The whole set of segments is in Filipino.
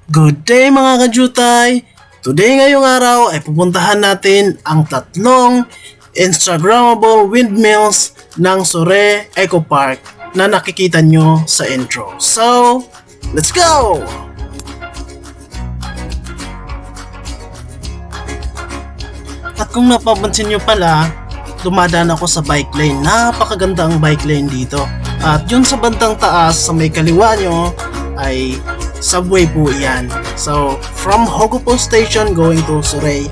Good day mga kajutay! Today ngayong araw ay pupuntahan natin ang tatlong Instagrammable windmills ng Sore Eco Park na nakikita nyo sa intro. So, let's go! At kung napapansin nyo pala, dumadaan ako sa bike lane. Napakaganda ang bike lane dito. At yun sa bandang taas, sa may kaliwa nyo, ay subway po yan. So, from Hogopo Station going to Sore,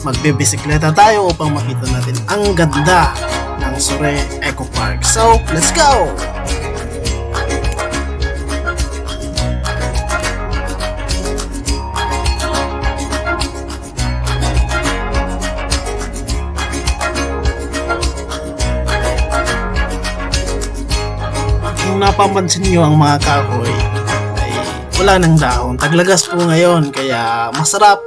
magbibisikleta tayo upang makita natin ang ganda ng Sore Eco Park. So, let's go! Kung napapansin nyo ang mga kahoy ay wala ng dahon. Taglagas po ngayon kaya masarap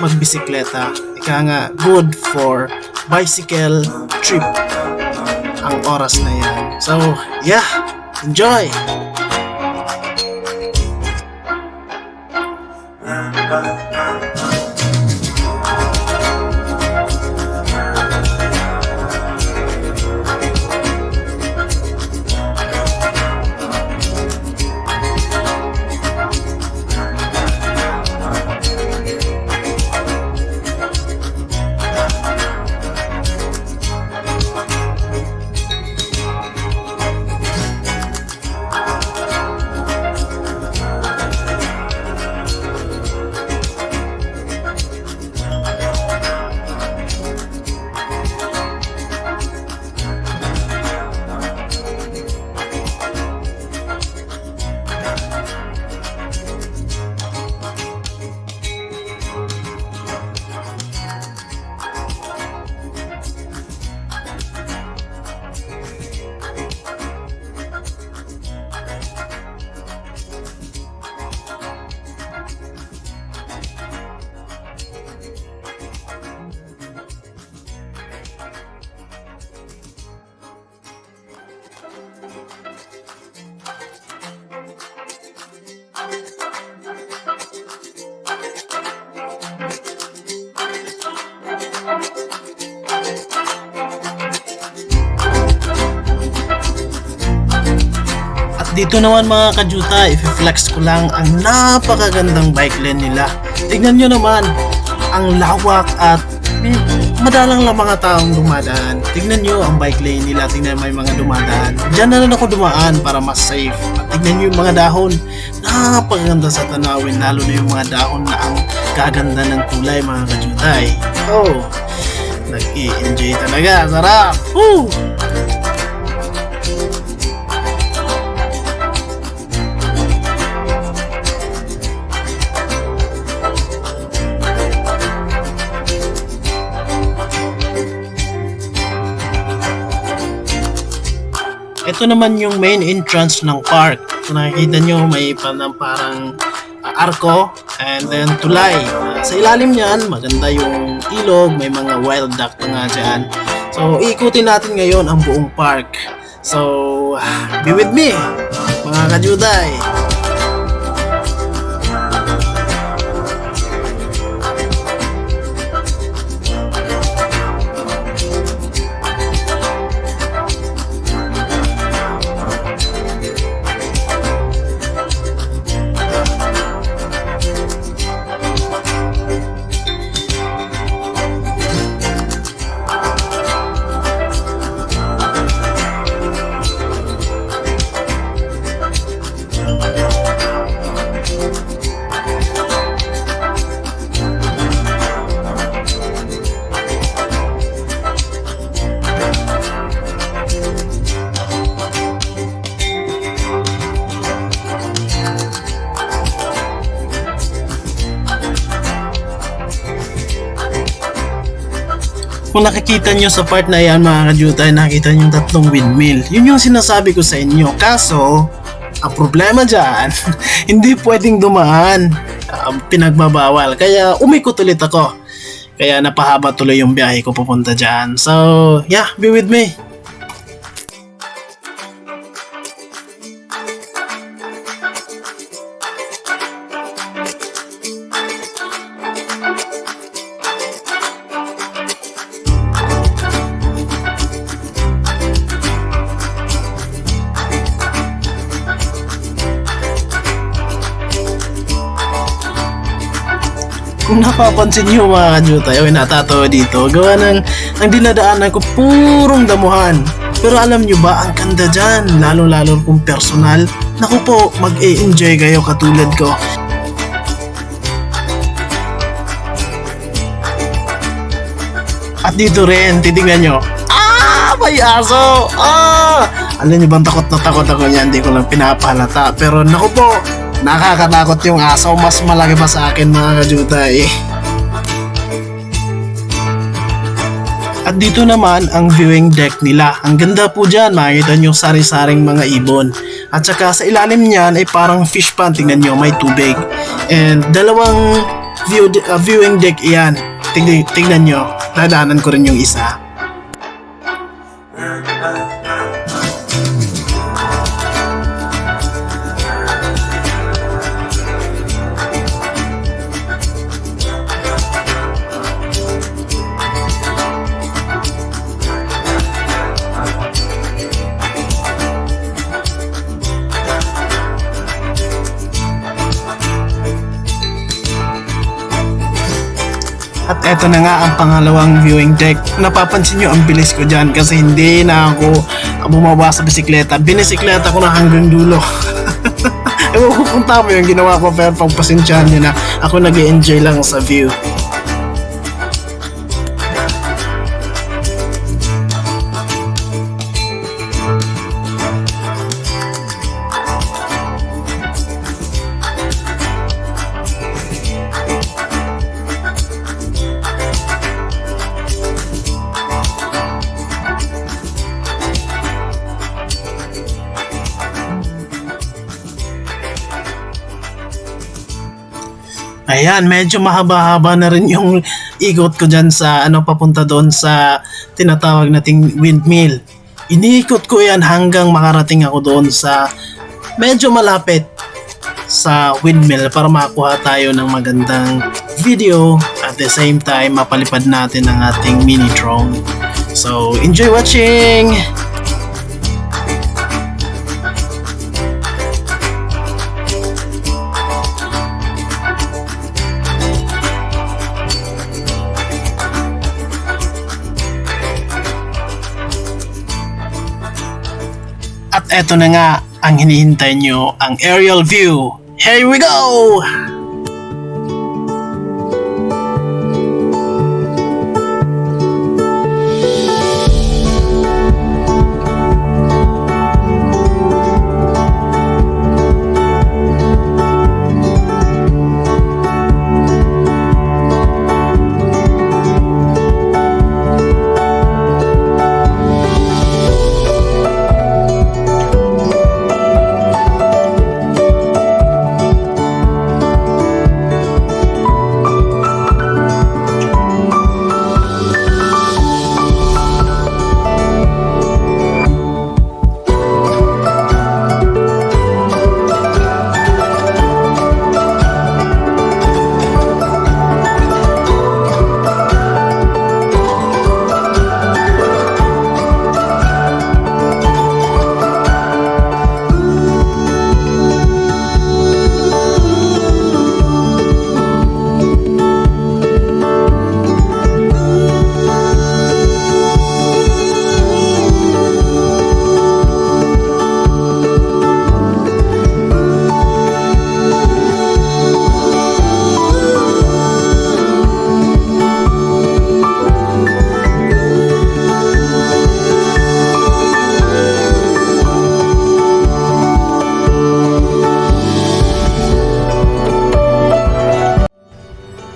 magbisikleta. Ika nga, good for bicycle trip ang oras na yan. So, yeah, enjoy! Dito naman mga kajuta, i-flex ko lang ang napakagandang bike lane nila. Tignan nyo naman, ang lawak at madalang lang mga taong dumadaan. Tignan nyo ang bike lane nila, tignan may mga dumadaan. Diyan na rin ako dumaan para mas safe. At tignan nyo yung mga dahon, napakaganda sa tanawin, lalo na yung mga dahon na ang kaganda ng kulay mga kajutay. Oh, nag-i-enjoy talaga, sarap! Woo! Ito naman yung main entrance ng park. Kung nakikita nyo, may parang arko and then tulay. Sa ilalim niyan, maganda yung ilog, may mga wild duck pa nga dyan. So, iikutin natin ngayon ang buong park. So, be with me, mga kajuday. Kung nakikita nyo sa part na yan mga kajutay, nakikita nyo yung tatlong windmill. Yun yung sinasabi ko sa inyo. Kaso, ang problema dyan, hindi pwedeng dumaan. Pinagbabawal. Kaya umikot ulit ako. Kaya napahaba tuloy yung biyahe ko pupunta dyan. So, yeah, be with me. Kung napapansin niyo mga kajutay, ay natatawa dito. Gawa ng ang dinadaanan ko purong damuhan. Pero alam niyo ba, ang ganda dyan, lalo-lalo kung personal. Naku po, mag-e-enjoy kayo katulad ko. At dito rin, titignan nyo. May aso! Alam niyo bang takot na takot ako niyan, hindi ko lang pinapahalata. Pero naku po, nakakatakot yung aso. Mas malaki pa sa akin mga kajutay. At dito naman ang viewing deck nila. Ang ganda po dyan, makikita nyo sari-saring mga ibon. At saka sa ilalim niyan ay parang fish pond, tingnan nyo, may tubig. And dalawang viewing deck iyan. Tingnan nyo, dadaanan ko rin yung isa. At eto na nga ang pangalawang viewing deck. Napapansin nyo ang bilis ko dyan kasi hindi na ako bumaba sa bisikleta. Binisikleta ko na hanggang dulo. Ewan ko kung tama yung ginawa ko, pero pagpasensyahan nyo na ako nag-enjoy lang sa view. Ayan, medyo mahaba-haba na rin yung ikot ko dyan sa papunta doon sa tinatawag nating windmill. Iniikot ko yan hanggang makarating ako doon sa medyo malapit sa windmill para makakuha tayo ng magandang video at the same time mapalipad natin ang ating mini drone. So, enjoy watching! At eto na nga ang hinihintay nyo, ang aerial view. Here we go!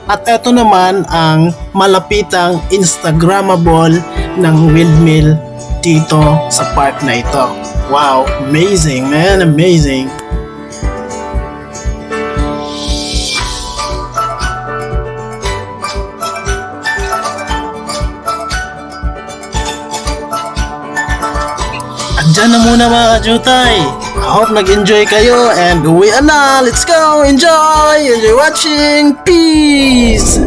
At eto naman ang malapitang Instagrammable ng windmill dito sa park na ito. Wow, amazing man, amazing. At dyan na muna mga kajutay. I hope nag-enjoy kayo and uwi na. Let's go! Enjoy! Enjoy watching! Peace!